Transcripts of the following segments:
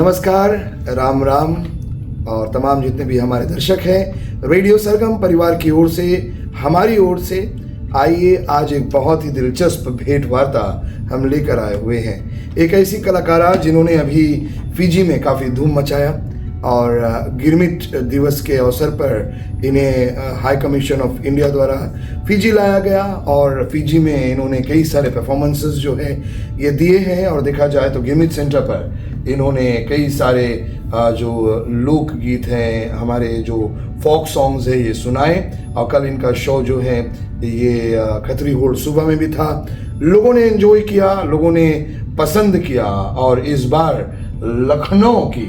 नमस्कार, राम राम और तमाम जितने भी हमारे दर्शक हैं रेडियो सरगम परिवार की ओर से, हमारी ओर से आइए आज एक बहुत ही दिलचस्प भेंट वार्ता हम लेकर आए हुए हैं। एक ऐसी कलाकारा जिन्होंने अभी फिजी में काफ़ी धूम मचाया और गिरमिट दिवस के अवसर पर इन्हें हाई कमीशन ऑफ इंडिया द्वारा फिजी लाया गया और फिजी में इन्होंने कई सारे परफॉर्मेंसेस जो है ये दिए हैं। और देखा जाए तो गिरमिट सेंटर पर इन्होंने कई सारे जो लोकगीत हैं, हमारे जो फोक सॉन्ग्स है ये सुनाए। और कल इनका शो जो है ये खतरी होल्ड सुबह में भी था। लोगों ने एंजॉय किया, लोगों ने पसंद किया। और इस बार लखनऊ की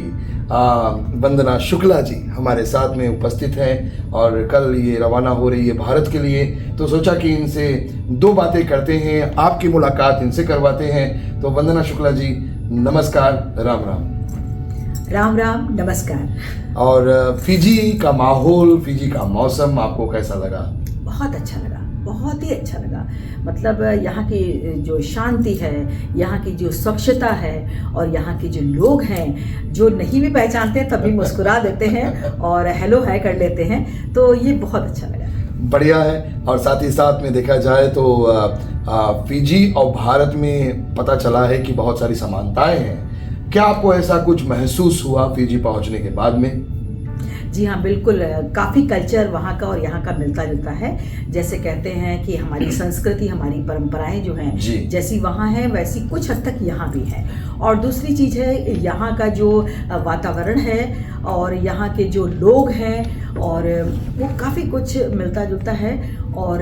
वंदना शुक्ला जी हमारे साथ में उपस्थित हैं और कल ये रवाना हो रही है भारत के लिए। तो सोचा कि इनसे दो बातें करते हैं, आपकी मुलाकात इनसे करवाते हैं। तो वंदना शुक्ला जी नमस्कार, राम राम। राम राम, नमस्कार। और फिजी का माहौल, फिजी का मौसम आपको कैसा लगा? बहुत अच्छा लगा, बहुत ही अच्छा लगा। मतलब यहाँ की जो शांति है, यहाँ की जो स्वच्छता है और यहाँ के जो लोग हैं जो नहीं भी पहचानते हैं तभी मुस्कुरा देते हैं और हेलो हाय कर लेते हैं। तो ये बहुत अच्छा लगा। बढ़िया है। और साथ ही साथ में देखा जाए तो फिजी और भारत में पता चला है कि बहुत सारी समानताएं हैं। क्या आपको ऐसा कुछ महसूस हुआ फिजी पहुंचने के बाद में? जी हाँ, बिल्कुल। काफ़ी कल्चर वहाँ का और यहाँ का मिलता जुलता है। जैसे कहते हैं कि हमारी संस्कृति, हमारी परंपराएं जो हैं जैसी वहाँ है वैसी कुछ हद तक यहाँ भी है। और दूसरी चीज़ है यहाँ का जो वातावरण है और यहाँ के जो लोग हैं और वो काफ़ी कुछ मिलता जुलता है और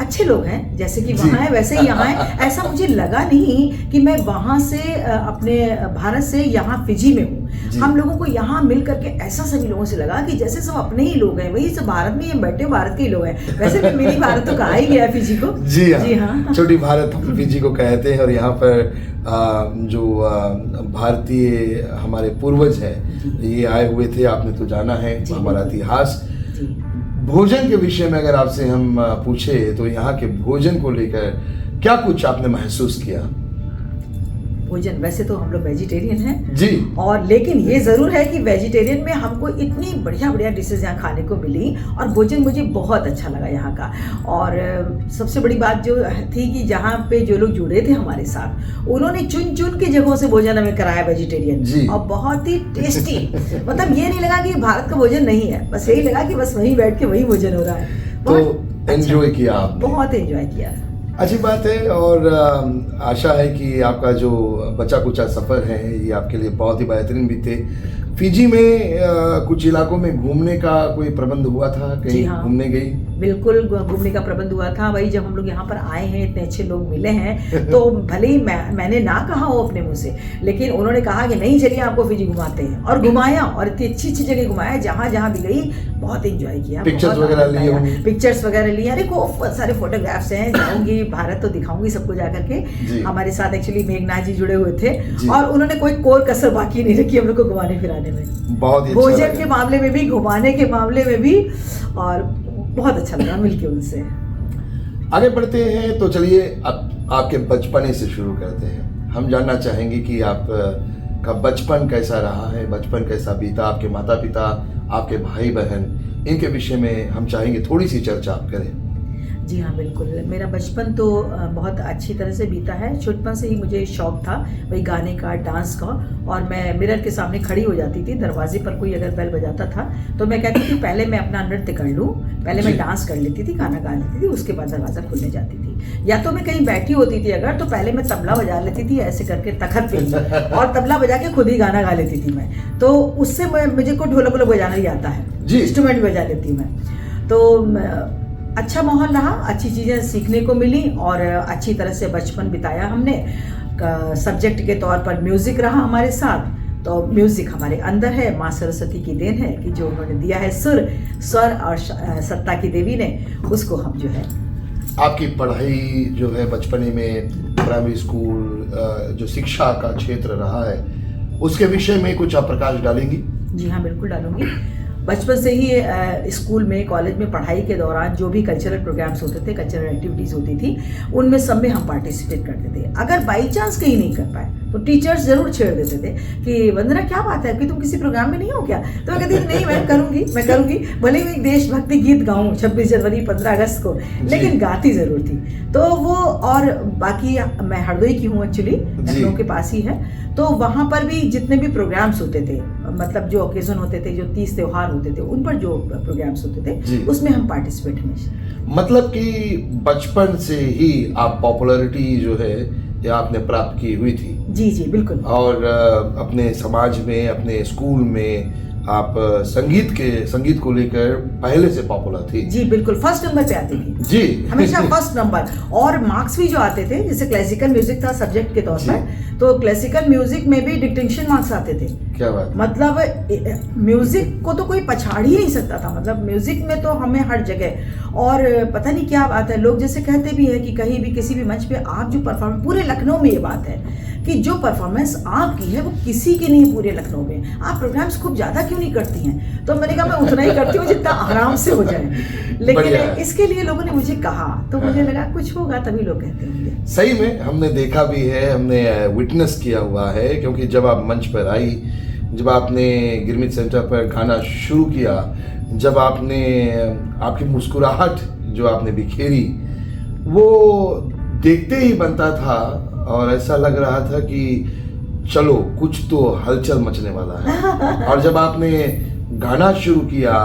अच्छे लोग हैं। जैसे कि वहाँ है वैसे ही यहाँ है। ऐसा मुझे लगा नहीं कि मैं वहाँ से अपने भारत से यहाँ फिजी में हूँ। हम लोगों को यहाँ मिल करके ऐसा सभी लोगों से लगा कि जैसे सब अपने ही लोग हैं, वही सब भारत में ये बैठे भारत के ही लोग हैं। वैसे भी मेरी भारत तो कहा ही गया फिजी को। जी हाँ, छोटी भारत हम फिजी को कहते हैं। और यहाँ पर जो भारतीय हमारे पूर्वज हैं ये आए हुए थे, आपने तो जाना है हमारा इतिहास। भोजन के विषय में अगर आपसे हम पूछे तो यहाँ के भोजन को लेकर क्या कुछ आपने महसूस किया? भोजन, वैसे तो हम लोग वेजिटेरियन हैं जी, और लेकिन ये ज़रूर है कि वेजिटेरियन में हमको इतनी बढ़िया बढ़िया डिशेज यहाँ खाने को मिली और भोजन मुझे बहुत अच्छा लगा यहाँ का। और सबसे बड़ी बात जो थी कि जहाँ पे जो लोग जुड़े थे हमारे साथ उन्होंने चुन चुन के जगहों से भोजन हमें कराया वेजिटेरियन और बहुत ही टेस्टी। मतलब ये नहीं लगा कि भारत का भोजन नहीं है, बस यही लगा कि बस वहीं बैठ के वही भोजन हो रहा है। तो एंजॉय किया आपने? बहुत एंजॉय किया। अच्छी बात है। और आशा है कि आपका जो बचा कुचा सफ़र है ये आपके लिए बहुत ही बेहतरीन बीते। फिजी में कुछ इलाकों में घूमने का कोई प्रबंध हुआ था? कहीं घूमने गई? बिल्कुल, घूमने का प्रबंध हुआ था। वही जब हम लोग यहाँ पर आए हैं, इतने अच्छे लोग मिले हैं तो भले ही मैंने ना कहा हो अपने मुँह से, लेकिन उन्होंने कहा कि नहीं चलिए आपको फिजी घुमाते हैं और घुमाया। और इतनी अच्छी अच्छी जगह घुमाया, जहाँ जहाँ भी गई बहुत एंजॉय किया। पिक्चर्स वगैरह लिए होंगे? पिक्चर्स वगैरह लिए, अरे बहुत सारे फोटोग्राफ्स हैं। जाऊँगी भारत तो दिखाऊंगी सबको जा करके। हमारे साथ एक्चुअली मेघनाथ जी जुड़े हुए थे और उन्होंने कोई कोर कसर बाकी नहीं रखी हम लोग को घुमाने फिराने में। बहुत ही भोजन के मामले में भी, घुमाने के मामले में भी, और बहुत अच्छा लगा मिलके उनसे। आगे बढ़ते हैं तो चलिए आपके बचपने से शुरू करते हैं। हम जानना चाहेंगे कि आप का बचपन कैसा रहा है, बचपन कैसा बीता, आपके माता पिता, आपके भाई बहन, इनके विषय में हम चाहेंगे थोड़ी सी चर्चा आप करें। जी हाँ, बिल्कुल। मेरा बचपन तो बहुत अच्छी तरह से बीता है। छोटपन से ही मुझे शौक था वही गाने का, डांस का। और मैं मिरर के सामने खड़ी हो जाती थी, दरवाजे पर कोई अगर बेल बजाता था तो मैं कहती थी पहले मैं अपना नृत्य कर लूँ, पहले मैं डांस कर लेती थी, गाना गा लेती थी, उसके बाद दरवाज़ा खुलने जाती थी। या तो मैं कहीं बैठी होती थी अगर, तो पहले मैं तबला बजा लेती थी ऐसे करके तखत पे और तबला बजा के खुद ही गाना गा लेती थी मैं। तो उससे मुझे को ढोलक वोलक बजाना ही आता है, इंस्ट्रूमेंट बजा लेती मैं। तो अच्छा माहौल रहा, अच्छी चीज़ें सीखने को मिली और अच्छी तरह से बचपन बिताया हमने। सब्जेक्ट के तौर पर म्यूज़िक रहा हमारे साथ। तो म्यूज़िक हमारे अंदर है, माँ सरस्वती की देन है कि जो उन्होंने दिया है स्वर और सत्ता की देवी ने, उसको हम जो है। आपकी पढ़ाई जो है बचपने में प्राइमरी स्कूल, जो शिक्षा का क्षेत्र रहा है, उसके विषय में कुछ आप प्रकाश डालेंगी? जी हाँ, बिल्कुल डालूंगी। बचपन से ही स्कूल में, कॉलेज में पढ़ाई के दौरान जो भी कल्चरल प्रोग्राम्स होते थे, कल्चरल एक्टिविटीज़ होती थी, उनमें सब में हम पार्टिसिपेट करते थे। अगर बाई चांस कहीं नहीं कर पाए तो टीचर्स ज़रूर छेड़ देते थे कि वंदना क्या बात है कि तुम किसी प्रोग्राम में नहीं हो क्या? तो मैं कहती नहीं, मैं करूँगी, भले ही एक देशभक्ति गीत गाऊँ 26 जनवरी 15 अगस्त को, लेकिन गाती ज़रूर थी। तो वो, और बाकी मैं हरदोई की हूँ एक्चुअली, लखनऊ के पास ही है, तो वहाँ पर भी जितने भी प्रोग्राम्स होते थे, मतलब जो ओकेजन होते थे, जो 30 त्यौहार होते थे, उन पर जो प्रोग्राम्स होते थे उसमें हम पार्टिसिपेट हमेशा। मतलब कि बचपन से ही आप पॉपुलैरिटी जो है ये आपने प्राप्त की हुई थी। जी जी बिल्कुल। और अपने समाज में, अपने स्कूल में आप संगीत को लेकर पहले से पॉपुलर थी। जी बिल्कुल, फर्स्ट नंबर पे आती थी जी, हमेशा फर्स्ट नंबर। और मार्क्स भी जो आते थे, जैसे क्लासिकल म्यूजिक था सब्जेक्ट के तौर पर, तो क्लासिकल म्यूजिक में भी डिस्टिंक्शन मार्क्स आते थे। क्या बात, मतलब म्यूजिक को तो कोई पछाड़ ही नहीं सकता था, मतलब म्यूजिक में तो हमें हर जगह। और पता नहीं क्या बात है, लोग जैसे कहते भी है कि कहीं भी किसी भी मंच पे आप जो परफॉर्मेंस, पूरे लखनऊ में ये बात है कि जो परफॉर्मेंस आपकी है वो किसी की नहीं है पूरे लखनऊ में। आप प्रोग्राम्स खूब ज्यादा क्यों नहीं करती हैं? तो मैंने कहा मैं उतना ही करती हूँ जितना आराम से हो जाए, लेकिन इसके लिए लोगों ने मुझे कहा, तो मुझे लगा कुछ होगा तभी लोग कहते होंगे। सही में हमने देखा भी है, हमने विटनेस किया हुआ है, क्योंकि जब आप मंच पर आई, जब आपने गिरमिट सेंटर पर गाना शुरू किया, जब आपने आपकी मुस्कुराहट जो आपने बिखेरी, वो देखते ही बनता था और ऐसा लग रहा था कि चलो कुछ तो हलचल मचने वाला है। और जब आपने गाना शुरू किया,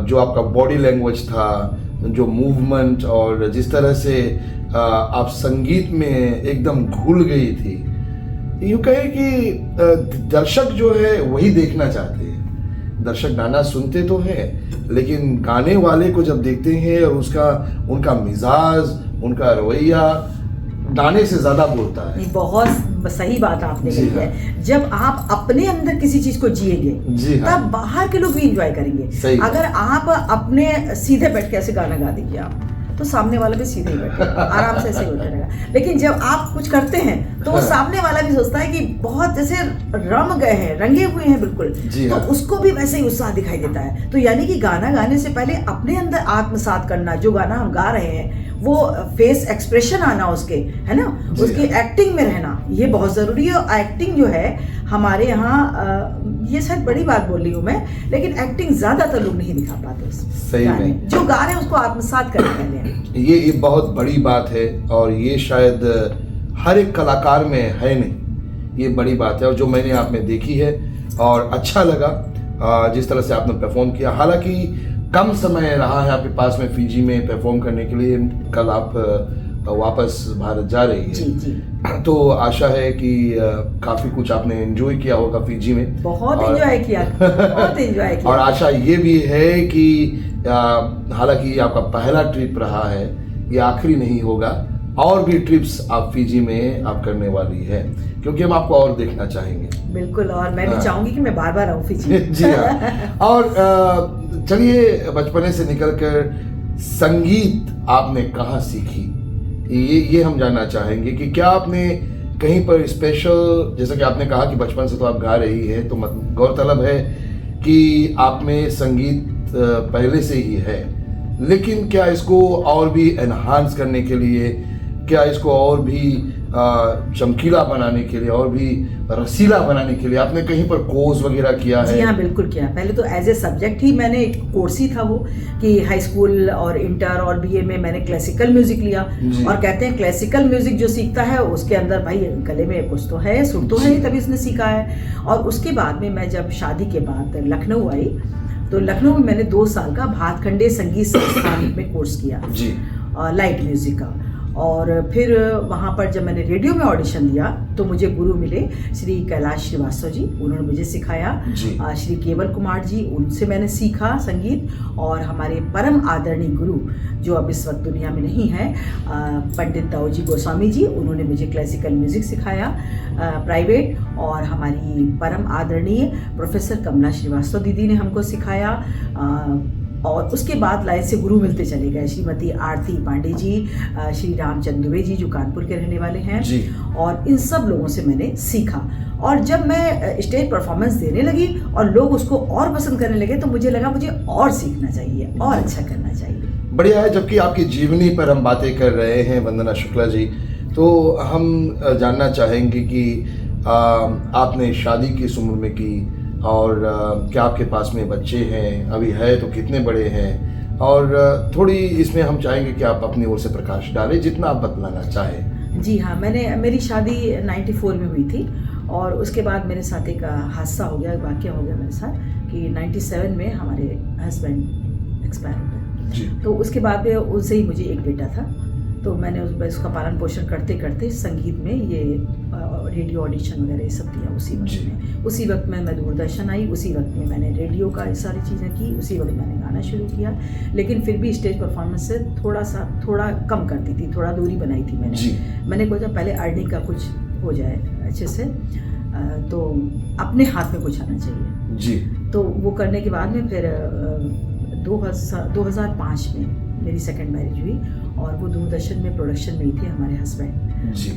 जो आपका बॉडी लैंग्वेज था, जो मूवमेंट, और जिस तरह से आप संगीत में एकदम घुल गई थी, यूँ कहे कि दर्शक जो है वही देखना चाहते हैं। दर्शक गाना सुनते तो हैं, लेकिन गाने वाले को जब देखते हैं और उनका मिजाज, उनका रवैया गाने से ज्यादा बोलता है। बहुत सही बात आपने कही है। जब आप अपने अंदर किसी चीज को जिएंगे तब बाहर के लोग भी एंजॉय करेंगे। अगर आप अपने सीधे बैठ के ऐसे गाना गा दीजिए आप, तो सामने वाला भी सीधे ही बैठे आराम से ऐसे ही बैठे रहेगा। लेकिन जब आप कुछ करते हैं तो वो सामने वाला भी सोचता है कि बहुत जैसे रम गए हैं, रंगे हुए हैं बिल्कुल, तो उसको भी वैसे ही उत्साह दिखाई देता है। तो यानी कि गाना गाने से पहले अपने अंदर आत्मसात करना, जो गाना हम गा रहे हैं वो फेस एक्सप्रेशन आना उसके, है ना, उसकी एक्टिंग में रहना, ये बहुत जरूरी है। और एक्टिंग जो है हमारे यहाँ, ये शायद बड़ी बात बोल रही हूँ मैं, लेकिन एक्टिंग ज्यादातर लोग नहीं दिखा पाते। सही में जो गा रहे हैं उसको आत्मसात करने पहले, ये बहुत बड़ी बात है, और ये शायद हर एक कलाकार में है नहीं, ये बड़ी बात है। और जो मैंने आप में देखी है, और अच्छा लगा जिस तरह से आपने परफॉर्म किया। हालांकि कम समय रहा है आपके पास में फिजी में परफॉर्म करने के लिए, कल आप वापस भारत जा रही है। जी जी। तो आशा है कि काफी कुछ आपने एंजॉय किया होगा फिजी में। बहुत एंजॉय किया, बहुत एंजॉय किया। और आशा ये भी है कि हालांकि आपका पहला ट्रिप रहा है, ये आखिरी नहीं होगा, और भी ट्रिप्स आप फिजी में आप करने वाली है, क्योंकि हम आपको और देखना चाहेंगे। बिल्कुल, और मैं भी चाहूंगी कि मैं बार बार आऊँ फिजी। जी हाँ। और चलिए, बचपने से निकलकर संगीत आपने कहाँ सीखी, ये हम जानना चाहेंगे कि क्या आपने कहीं पर स्पेशल, जैसा कि आपने कहा कि बचपन से तो आप गा रही है, तो गौरतलब है कि आप में संगीत पहले से ही है, लेकिन क्या इसको और भी एनहांस करने के लिए, क्या इसको और भी चमकीला बनाने के लिए, और भी रसीला बनाने के लिए आपने कहीं पर कोर्स वगैरह किया है? जी हाँ, बिल्कुल किया। पहले तो एज ए सब्जेक्ट ही मैंने एक कोर्स ही था वो, कि हाई स्कूल और इंटर और बीए में मैंने क्लासिकल म्यूजिक लिया। और कहते हैं क्लासिकल म्यूजिक जो सीखता है उसके अंदर भाई गले में कुछ तो है, सुर तो है, तभी उसने सीखा है। और उसके बाद में मैं जब शादी के बाद लखनऊ आई, तो लखनऊ में मैंने 2 साल का भातखंडे संगीत संस्थान में कोर्स किया जी, लाइट म्यूजिक का। और फिर वहाँ पर जब मैंने रेडियो में ऑडिशन दिया तो मुझे गुरु मिले श्री कैलाश श्रीवास्तव जी, उन्होंने मुझे सिखाया। श्री केवल कुमार जी, उनसे मैंने सीखा संगीत। और हमारे परम आदरणीय गुरु जो अब इस वक्त दुनिया में नहीं है, पंडित दाऊजी गोस्वामी जी, उन्होंने मुझे क्लासिकल म्यूजिक सिखाया प्राइवेट। और हमारी परम आदरणीय प्रोफेसर कमला श्रीवास्तव दीदी ने हमको सिखाया और उसके बाद लाइन से गुरु मिलते चले गए, श्रीमती आरती पांडे जी, श्री रामचंद्र दुबे जी जो कानपुर के रहने वाले हैं जी। और इन सब लोगों से मैंने सीखा। और जब मैं स्टेज परफॉर्मेंस देने लगी और लोग उसको और पसंद करने लगे तो मुझे लगा मुझे और सीखना चाहिए और अच्छा करना चाहिए। बढ़िया है। जबकि आपकी जीवनी पर हम बातें कर रहे हैं वंदना शुक्ला जी, तो हम जानना चाहेंगे कि आपने शादी किस उम्र में की और क्या आपके पास में बच्चे हैं, अभी है तो कितने बड़े हैं, और थोड़ी इसमें हम चाहेंगे कि आप अपनी ओर से प्रकाश डालें जितना आप बतलाना चाहें। जी हाँ, मेरी शादी 94 में हुई थी और उसके बाद मेरे साथ एक हादसा हो गया, वाक़या हो गया मेरे साथ कि 97 में हमारे हस्बैंड एक्सपायर हो गए जी। तो उसके बाद में उनसे ही मुझे एक बेटा था, तो मैंने उसका पालन पोषण करते करते संगीत में ये रेडियो ऑडिशन वगैरह ये सब दिया उसी वक्त में मैं दूरदर्शन आई, उसी वक्त में मैंने रेडियो का ये सारी चीज़ें की, उसी वक्त मैंने गाना शुरू किया। लेकिन फिर भी स्टेज परफॉर्मेंस से थोड़ा कम करती थी, थोड़ा दूरी बनाई थी मैंने सोचा पहले अर्निंग का कुछ हो जाए अच्छे से, तो अपने हाथ में कुछ आना चाहिए जी। तो वो करने के बाद में फिर 2005 में मेरी सेकंड मैरिज हुई और वो दूरदर्शन में प्रोडक्शन में ही थे हमारे हस्बैंड जी,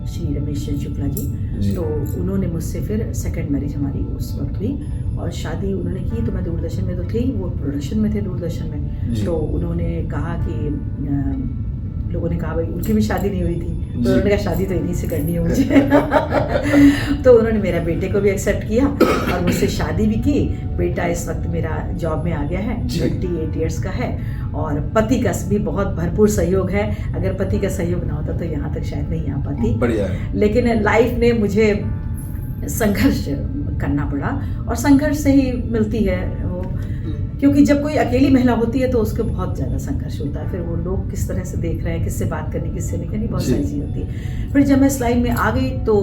श्री रमेश चंद्र शुक्ला जी। तो उन्होंने मुझसे फिर सेकंड मैरिज हमारी उस वक्त हुई और शादी उन्होंने की। तो मैं दूरदर्शन में तो थी, वो प्रोडक्शन में थे दूरदर्शन में। तो उन्होंने कहा कि लोगों ने कहा भाई उनकी भी शादी नहीं हुई थी, तो उन्होंने कहा शादी तो इन्हीं से करनी है मुझे। तो उन्होंने मेरा बेटे को भी एक्सेप्ट किया और मुझसे शादी भी की। बेटा इस वक्त मेरा जॉब में आ गया है, 28 ईयर्स का है और पति का भी बहुत भरपूर सहयोग है। अगर पति का सहयोग ना होता तो यहाँ तक शायद नहीं आ पाती। बढ़िया है। लेकिन लाइफ में मुझे संघर्ष करना पड़ा और संघर्ष से ही मिलती है वो, क्योंकि जब कोई अकेली महिला होती है तो उसके बहुत ज़्यादा संघर्ष होता है। फिर वो लोग किस तरह से देख रहे हैं, किससे बात करनी, किससे नहीं करनी, बहुत सारी चीज़ होती है। फिर जब मैं इस लाइन में आ गई तो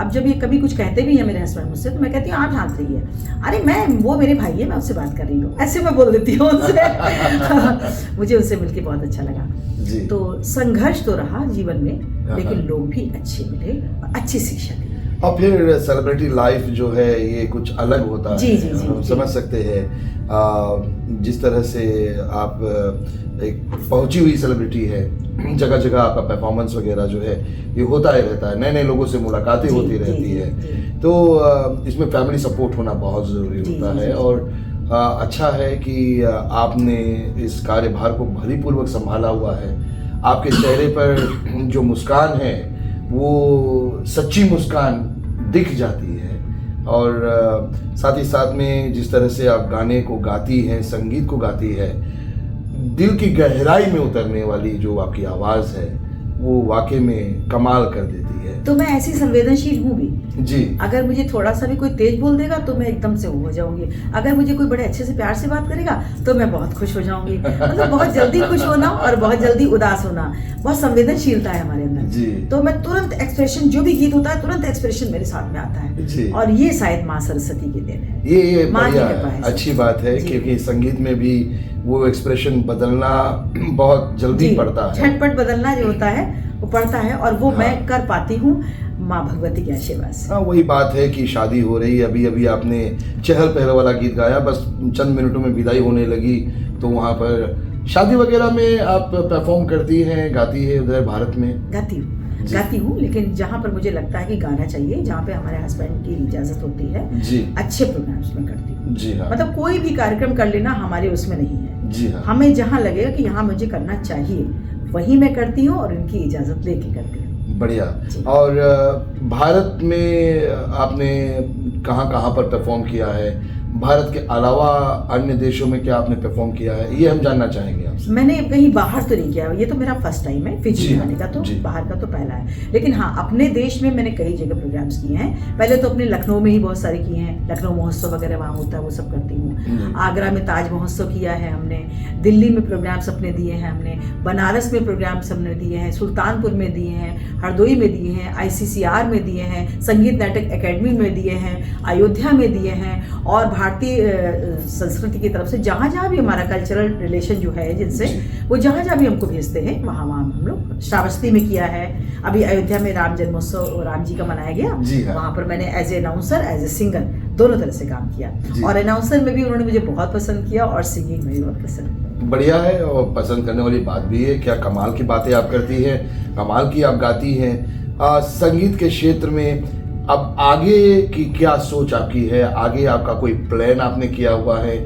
अब जब ये कभी कुछ कहते भी हैं मेरे हस्बैंड मुझसे तो मैं कहती हूँ आप हाँक रही है, अरे वो मेरे भाई है, मैं उससे बात कर रही हूँ, ऐसे मैं बोल देती हूँ उनसे। मुझे उनसे मिलकर बहुत अच्छा लगा। तो संघर्ष तो रहा जीवन में, लेकिन लोग भी अच्छे मिले और अच्छी शिक्षा दी। और फिर सेलिब्रिटी लाइफ जो है ये कुछ अलग होता है। हम समझ सकते हैं जिस तरह से आप एक पहुंची हुई सेलिब्रिटी है, जगह जगह आपका परफॉर्मेंस वगैरह जो है ये होता ही रहता है, नए नए लोगों से मुलाकातें होती रहती है। तो इसमें फैमिली सपोर्ट होना बहुत ज़रूरी होता है। और अच्छा है कि आपने इस कार्यभार को भलीपूर्वक संभाला हुआ है। आपके चेहरे पर जो मुस्कान है वो सच्ची मुस्कान दिख जाती है और साथ ही साथ में जिस तरह से आप गाने को गाती हैं, संगीत को गाती है, दिल की गहराई में उतरने वाली जो आपकी आवाज़ है वो वाकई में कमाल कर देती है। तो मैं ऐसी संवेदनशील हूँ भी जी। अगर मुझे थोड़ा सा भी कोई तेज बोल देगा तो मैं एकदम से हो जाऊंगी। अगर मुझे कोई बड़े अच्छे से प्यार से बात करेगा तो मैं बहुत खुश हो जाऊंगी। मतलब बहुत जल्दी खुश होना और बहुत जल्दी उदास होना, बहुत संवेदनशीलता है हमारे अंदर जी। तो मैं तुरंत एक्सप्रेशन, जो भी गीत होता है तुरंत एक्सप्रेशन मेरे साथ में आता है जी। और ये शायद माँ सरस्वती की देन है। ये बढ़िया अच्छी बात है क्योंकि संगीत में भी वो एक्सप्रेशन बदलना बहुत जल्दी पड़ता है, झटपट बदलना जो होता है वो पड़ता है और वो मैं कर पाती हूँ माँ भगवती के आशीर्वाद से। हाँ, वही बात है कि शादी हो रही, अभी अभी आपने चहल पहल वाला गीत गाया, बस चंद मिनटों में विदाई होने लगी। तो वहाँ पर शादी वगैरह में आप परफॉर्म करती हैं, गाती है उधर भारत में? गाती हूँ लेकिन जहाँ पर मुझे लगता है कि गाना चाहिए, जहाँ पे हमारे हस्बैंड की इजाज़त होती है जी, अच्छे प्रोग्राम्स में करती हूँ। जी हाँ। मतलब कोई भी कार्यक्रम कर लेना हमारे उसमें नहीं है। जी हाँ। हमें जहाँ लगेगा कि यहाँ मुझे करना चाहिए वही मैं करती हूँ और उनकी इजाज़त लेके करती हूँ। बढ़िया। और भारत में आपने कहाँ कहाँ पर परफॉर्म किया है? भारत के अलावा अन्य देशों में क्या आपने परफॉर्म किया है, ये हम जानना चाहेंगे आपसे। मैंने कहीं बाहर तो नहीं किया, ये तो मेरा फर्स्ट टाइम है। फिजी जाने का तो बाहर का तो पहला है, लेकिन हाँ अपने देश में मैंने कई जगह प्रोग्राम्स किए हैं। पहले तो अपने लखनऊ में ही बहुत सारे किए हैं, लखनऊ महोत्सव वगैरह वहाँ होता है वो सब करती हूँ। आगरा में ताज महोत्सव किया है हमने, दिल्ली में प्रोग्राम्स अपने दिए हैं हमने, बनारस में प्रोग्राम्स हमने दिए हैं, सुल्तानपुर में दिए हैं, हरदोई में दिए हैं, ICCR में दिए हैं, संगीत नाटक एकेडमी में दिए हैं, अयोध्या में दिए हैं और भारतीय संस्कृति की तरफ से जहाँ जहाँ भी हमारा कल्चरल रिलेशन जो है जिनसे वो जहाँ जहाँ भी हमको भेजते हैं वहाँ हम लोग। श्रावस्ती में किया है, अभी अयोध्या में राम जन्मोत्सव राम जी का मनाया गया, वहाँ पर मैंने as a announcer, as a singer दोनों तरह से काम किया। जी। और अनाउंसर में भी उन्होंने मुझे बहुत पसंद किया और सिंगिंग में भी बहुत पसंद। बढ़िया है, और पसंद करने वाली बात भी है। क्या कमाल की बातें आप करती हैं, कमाल की आप गाती हैं। संगीत के क्षेत्र में अब आगे की क्या सोच आपकी है? आगे आपका कोई प्लान आपने किया हुआ है?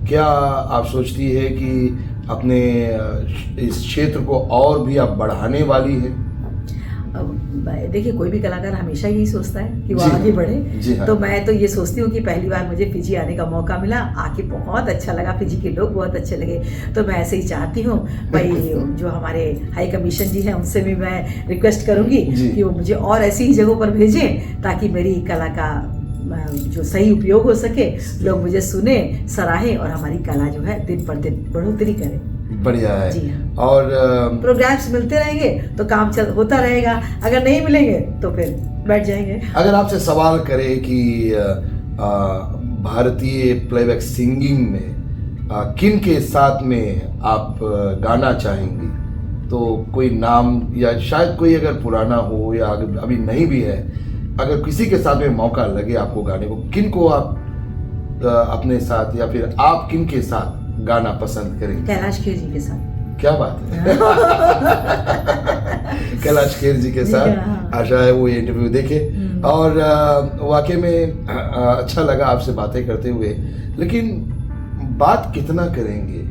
क्या आप सोचती है कि अपने इस क्षेत्र को और भी आप बढ़ाने वाली है? देखिए, कोई भी कलाकार हमेशा यही सोचता है कि वो जी आगे बढ़े। जी हाँ। तो मैं तो ये सोचती हूँ कि पहली बार मुझे फिजी आने का मौका मिला, आके बहुत अच्छा लगा, फिजी के लोग बहुत अच्छे लगे। तो मैं ऐसे ही चाहती हूँ भाई, जो हमारे हाई कमीशन जी हैं उनसे भी मैं रिक्वेस्ट करूँगी कि वो मुझे और ऐसी ही जगहों पर भेजें ताकि मेरी कला का जो सही उपयोग हो सके, लोग मुझे सुने, सराहें और हमारी कला जो है दिन पर दिन बढ़ोतरी करे। बढ़िया है। जी हाँ। और प्रोग्राम्स मिलते रहेंगे तो काम होता रहेगा, अगर नहीं मिलेंगे तो फिर बैठ जाएंगे। अगर आपसे सवाल करें कि भारतीय प्लेबैक सिंगिंग में किन के साथ में आप गाना चाहेंगी, तो कोई नाम या शायद कोई अगर पुराना हो या अभी नहीं भी है, अगर किसी के साथ में मौका लगे आपको गाने को, किन को आप अपने साथ या फिर आप किन के साथ गाना पसंद करेंगे? कैलाश खेर जी के साथ। क्या बात है। कैलाश खेर जी के साथ। आशा है वो ये इंटरव्यू देखे। और वाकई में अच्छा लगा आपसे बातें करते हुए, लेकिन बात कितना करेंगे,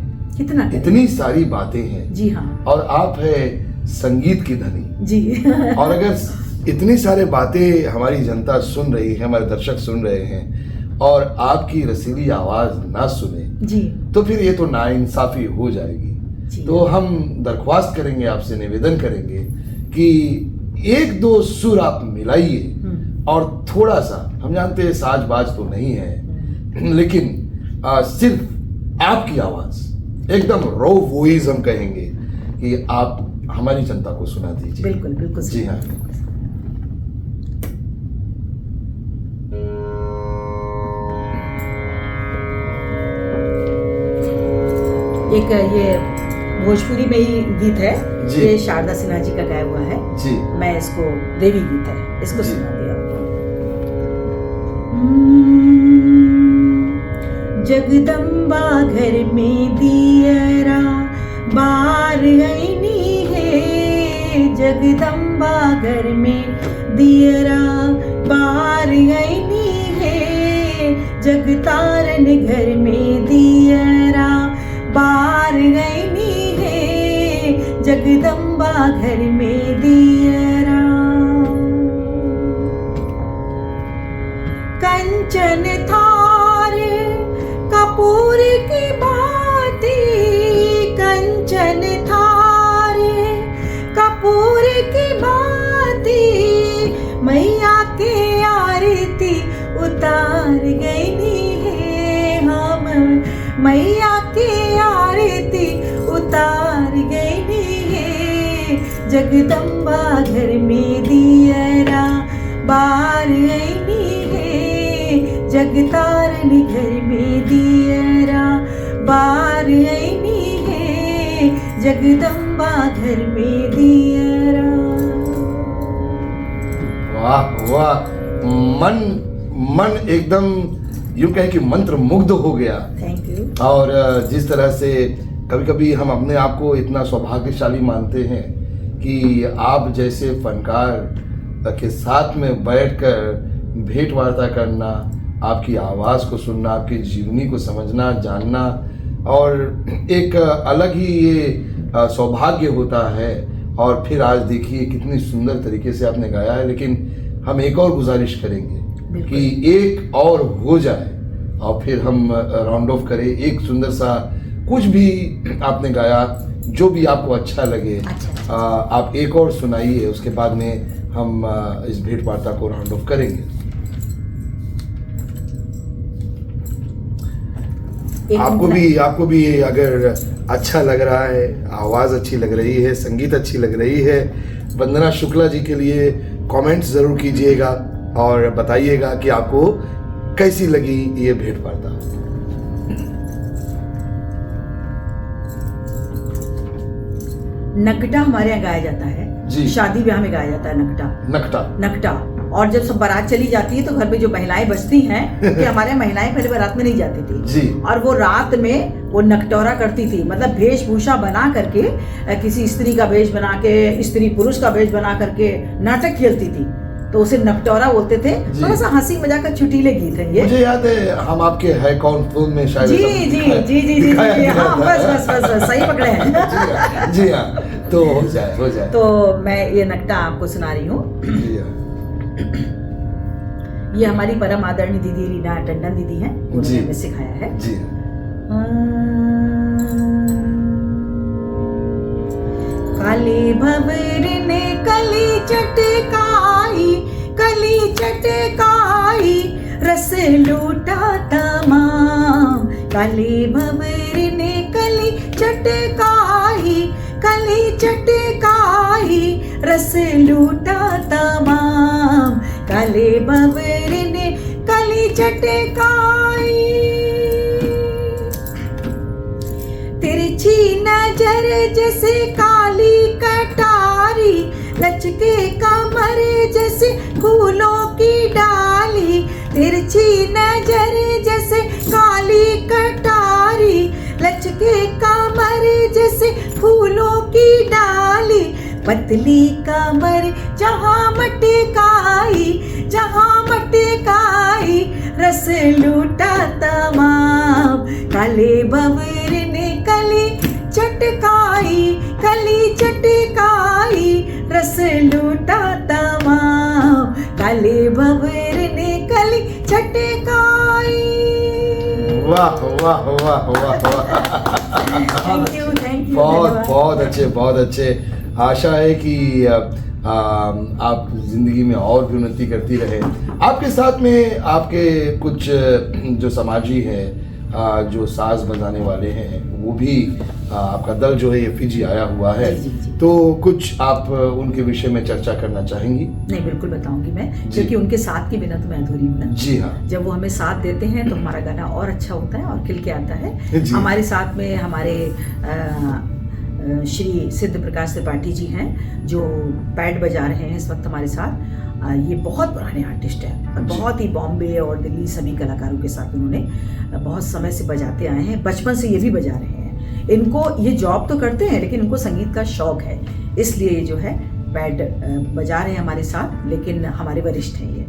इतनी सारी बातें हैं। जी हाँ। और आप है संगीत की धनी जी। और अगर इतनी सारी बातें हमारी जनता सुन रही है, हमारे दर्शक सुन रहे हैं, और आपकी रसीली आवाज ना सुने जी, तो फिर ये तो नाइंसाफी हो जाएगी। तो हम दरख्वास्त करेंगे, आपसे निवेदन करेंगे कि एक दो सुर आप मिलाइए और थोड़ा सा, हम जानते हैं साज बाज तो नहीं है, लेकिन सिर्फ आपकी आवाज एकदम रॉ वॉइस हम कहेंगे कि आप हमारी जनता को सुना दीजिए। बिल्कुल बिल्कुल। जी हाँ। एक ये भोजपुरी में ही गीत है, ये शारदा सिन्हा जी का गाया हुआ है जी। मैं इसको, देवी गीत है, इसको सुना दिया। जगदम्बा घर में दियरा बार आईनी है, जगदम्बा घर में दियरा बार आईनी है, जगतारन घर में दियरा बार आईनी है, जगदम्बा घर में दियरा। कंचन थार कपूर की बाती, कंचन थार कपूर की बाती, मैया के आरती उतार गईनी है हम, मैया के आरती उतार गईनी है, जगदम्बा घर में दियरा बार आईनी है, जगतारन घर में दियरा बार आईनी है, जगदम्बा घर में दियरा। वाह वाह, मन एकदम यूं कहे कि मंत्र मुग्ध हो गया। Thank you. और जिस तरह से कभी कभी हम अपने आप को इतना सौभाग्यशाली मानते हैं कि आप जैसे फनकार के साथ में बैठकर भेंट वार्ता करना, आपकी आवाज़ को सुनना, आपकी जीवनी को समझना, जानना, और एक अलग ही ये सौभाग्य होता है। और फिर आज देखिए कितनी सुंदर तरीके से आपने गाया है, लेकिन हम एक और गुजारिश करेंगे कि एक और हो जाए और फिर हम राउंड ऑफ करें। एक सुंदर सा कुछ भी आपने गाया, जो भी आपको अच्छा लगे, आप एक और सुनाइए, उसके बाद में हम इस भेंट वार्ता को राउंड ऑफ करेंगे। आपको भी अगर अच्छा लग रहा है, आवाज़ अच्छी लग रही है, संगीत अच्छी लग रही है, वंदना शुक्ला जी के लिए कमेंट्स ज़रूर कीजिएगा और बताइएगा कि आपको कैसी लगी ये भेंट वार्ता। नकटा हमारे यहाँ गाया जाता है जी। शादी ब्याह में गाया जाता है नकटा। नकटा और जब सब बारात चली जाती है तो घर में जो महिलाएं बचती हैं, कि हमारे यहाँ महिलाएं पहले बारात में नहीं जाती थी जी। और वो रात में वो नकटोरा करती थी, मतलब वेशभूषा बना करके, किसी स्त्री का वेश बना के, स्त्री पुरुष का वेश बना करके नाटक खेलती थी, तो उसे नकटोरा बोलते थे। थोड़ा सा हंसी मजाक का चुटीले गीत है ये। मुझे याद है हम आपके है कौन फिल्म में शायद जी जी जी जी जी जी हाँ, बस सही पकड़े हैं। जी हाँ, तो हो जाए। तो मैं ये नकटा आपको सुना रही हूँ। ये हमारी परम आदरणीय दीदी रीना टंडन दीदी हैं, उन्होंने हमें सिखाया है। जी काले भंवर ने कली चटकाई रस लूटा तमाम। काले भंवर ने कली चटकाई रस लूटा तमाम। काले भंवर ने कली चटकाई। तिरछी नजर जैसे काली कटारी, लचके कमर जैसे फूलों की डाली। तिरछी नजर जैसे काली कटारी, लचके कमर जैसे फूलों की डाली। पतली कमर जहाँ मटकाई रस लूटा तमाम। काले भंवर ने कली चटकाई रस लूटा तमाम। काले भंवर ने कली चटकाई। वाह वाह वाह वाह वाह। थैंक यू बहुत अच्छे। आशा है कि आप जिंदगी में और भी उन्नति करती रहे। आपके साथ में आपके कुछ जो समाजी हैं, जो साज बजाने वाले हैं, वो भी आपका दल जो है ये फिजी आया हुआ है। जी। तो कुछ आप उनके विषय में चर्चा करना चाहेंगी? नहीं, बिल्कुल बताऊंगी मैं, क्योंकि उनके साथ के बिना तो मैं अधूरी हूँ ना। जी हाँ। जब वो हमें साथ देते हैं तो हमारा गाना और अच्छा होता है और खिल के आता है। हमारे साथ में हमारे श्री सिद्ध प्रकाश त्रिपाठी जी हैं, जो पैड बजा रहे हैं इस वक्त हमारे साथ। ये बहुत पुराने आर्टिस्ट हैं और बहुत ही बॉम्बे और दिल्ली सभी कलाकारों के साथ उन्होंने बहुत समय से बजाते आए हैं। बचपन से ये भी बजा रहे हैं। इनको ये जॉब तो करते हैं लेकिन इनको संगीत का शौक है, इसलिए ये जो है पैड बजा रहे हैं हमारे साथ, लेकिन हमारे वरिष्ठ हैं ये।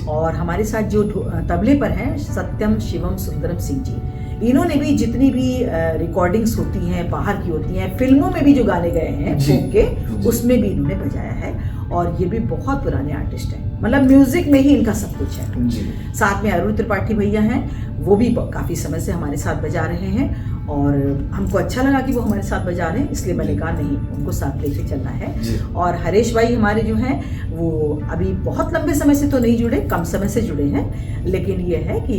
और हमारे साथ जो तबले पर हैं सत्यम शिवम सुंदरम सिंह जी, इन्होंने भी जितनी भी रिकॉर्डिंग्स होती हैं बाहर की होती हैं, फिल्मों में भी जो गाने गए हैं फोक के, उसमें भी इन्होंने बजाया है। और ये भी बहुत पुराने आर्टिस्ट हैं, मतलब म्यूजिक में ही इनका सब कुछ है। साथ में अरुण त्रिपाठी भैया हैं, वो भी काफी समय से हमारे साथ बजा रहे हैं और हमको अच्छा लगा कि वो हमारे साथ बजा रहे हैं, इसलिए मैंने कहा नहीं, उनको साथ लेके चलना है। और हरेश भाई हमारे जो हैं वो अभी बहुत लंबे समय से तो नहीं जुड़े, कम समय से जुड़े हैं, लेकिन ये है कि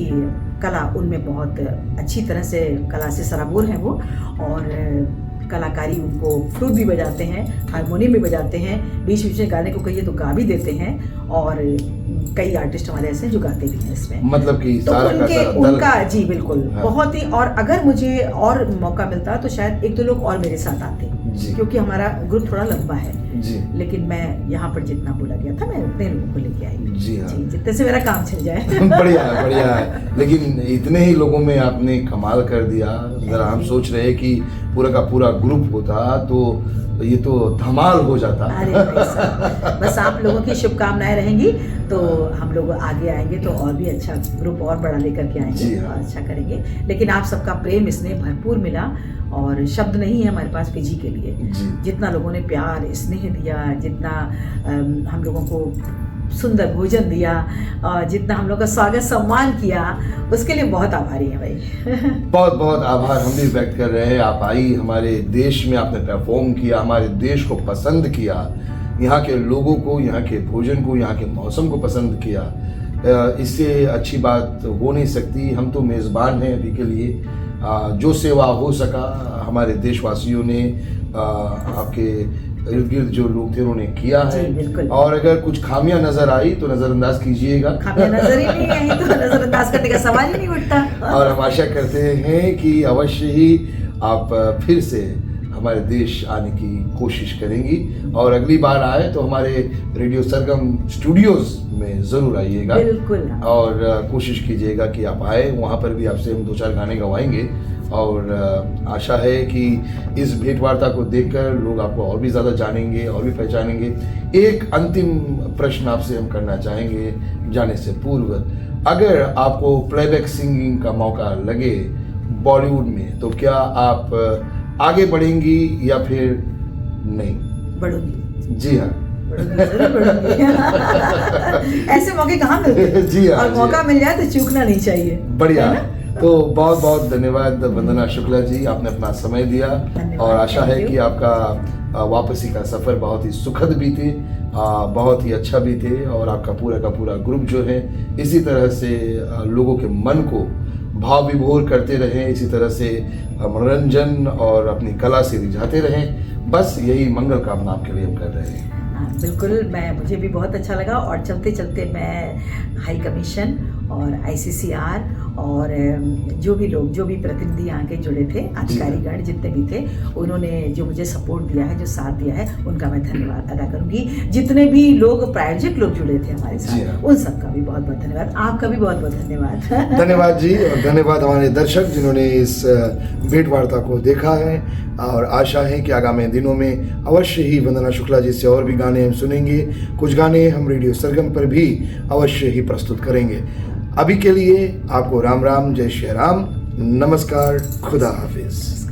कला उनमें बहुत अच्छी तरह से कला से सराबोर हैं वो। और कलाकारी उनको फ्लूट भी बजाते हैं, हारमोनियम भी बजाते हैं, बीच बीच में गाने को कहिए तो गा भी देते हैं। और कई आर्टिस्ट हमारे ऐसे हैं जो गाते भी हैं इसमें, मतलब कि तो उनका जी बिल्कुल। हाँ। बहुत ही, और अगर मुझे और मौका मिलता तो शायद एक दो लोग और मेरे साथ आते, क्योंकि हमारा ग्रुप थोड़ा लंबा है जी। लेकिन मैं यहाँ पर जितना बोला गया था मैं उतने लोगों को लेके आई जी, हाँ। जी, जितने से मेरा काम चल जाए। बढ़िया है। लेकिन इतने ही लोगों में आपने कमाल कर दिया। जरा हम सोच रहे कि पूरा का पूरा ग्रुप होता तो ये तो धमाल हो जाता। अरे बस आप लोगों की शुभकामनाएं रहेंगी तो हम लोग आगे आएंगे तो और भी अच्छा ग्रुप और बड़ा लेकर के आएंगे और अच्छा करेंगे। लेकिन आप सबका प्रेम स्नेह भरपूर मिला और शब्द नहीं है हमारे पास पीजी के लिए। जितना लोगों ने प्यार स्नेह दिया, जितना हम लोगों को सुंदर भोजन दिया और जितना हम लोग का स्वागत सम्मान किया, उसके लिए बहुत आभारी है भाई। बहुत बहुत आभार हम भी व्यक्त कर रहे हैं। आप आई, हमारे देश में आपने परफॉर्म किया, हमारे देश को पसंद किया, यहाँ के लोगों को, यहाँ के भोजन को, यहाँ के मौसम को पसंद किया। इससे अच्छी बात हो नहीं सकती। हम तो मेज़बान हैं अभी के लिए। जो सेवा हो सका हमारे देशवासियों ने आपके इर्द गिर्द जो लोग थे उन्होंने किया है। और अगर कुछ खामियां नजर आई तो नजरअंदाज कीजिएगा। खामियां नजर ही नहीं आई तो नजरअंदाज करने का सवाल ही नहीं उठता। और हम आशा करते हैं कि अवश्य ही आप फिर से हमारे देश आने की कोशिश करेंगी और अगली बार आए तो हमारे रेडियो सरगम स्टूडियोज में ज़रूर आइएगा। बिल्कुल। और कोशिश कीजिएगा कि आप आए, वहाँ पर भी आपसे हम 2-4 गाने गवाएंगे। और आशा है कि इस भेंट वार्ता को देखकर लोग आपको और भी ज़्यादा जानेंगे और भी पहचानेंगे। एक अंतिम प्रश्न आपसे हम करना चाहेंगे जाने से पूर्व, अगर आपको प्लेबैक सिंगिंग का मौका लगे बॉलीवुड में, तो क्या आप आगे बढ़ेंगी या फिर नहीं? बढ़ूंगी। जी हाँ। जरूर बढ़ूंगी। ऐसे मौके कहाँ मिलते हैं? जी हाँ, और जी मौका हाँ। मिल जाए तो चूकना नहीं चाहिए। बढ़िया। है ना? तो बहुत बहुत धन्यवाद वंदना शुक्ला जी, आपने अपना समय दिया। धन्यवाद, और आशा thank है you। कि आपका वापसी का सफ़र बहुत ही सुखद बीते, बहुत ही अच्छा बीते, और आपका पूरा का पूरा ग्रुप जो है इसी तरह से लोगों के मन को भाव विभोर करते रहें, इसी तरह से मनोरंजन और अपनी कला से रिझाते रहें। बस यही मंगल कामना आपके लिए हम कर रहे हैं। बिल्कुल, मुझे भी बहुत अच्छा लगा। और चलते चलते मैं हाई कमीशन और ICCR और जो भी प्रतिनिधि यहाँ के जुड़े थे, अधिकारीगण जितने भी थे, उन्होंने जो मुझे सपोर्ट दिया है, जो साथ दिया है, उनका मैं धन्यवाद अदा करूँगी। जितने भी लोग प्रायोजक लोग जुड़े थे हमारे साथ, उन सबका भी बहुत बहुत धन्यवाद। आपका भी बहुत बहुत धन्यवाद। धन्यवाद जी, और धन्यवाद हमारे दर्शक जिन्होंने इस भेंट वार्ता को देखा है। और आशा है कि आगामी दिनों में अवश्य ही वंदना शुक्ला जी से और भी गाने हम सुनेंगे। कुछ गाने हम रेडियो सरगम पर भी अवश्य ही प्रस्तुत करेंगे। अभी के लिए आपको राम राम, जय श्री राम, नमस्कार, खुदा हाफिज।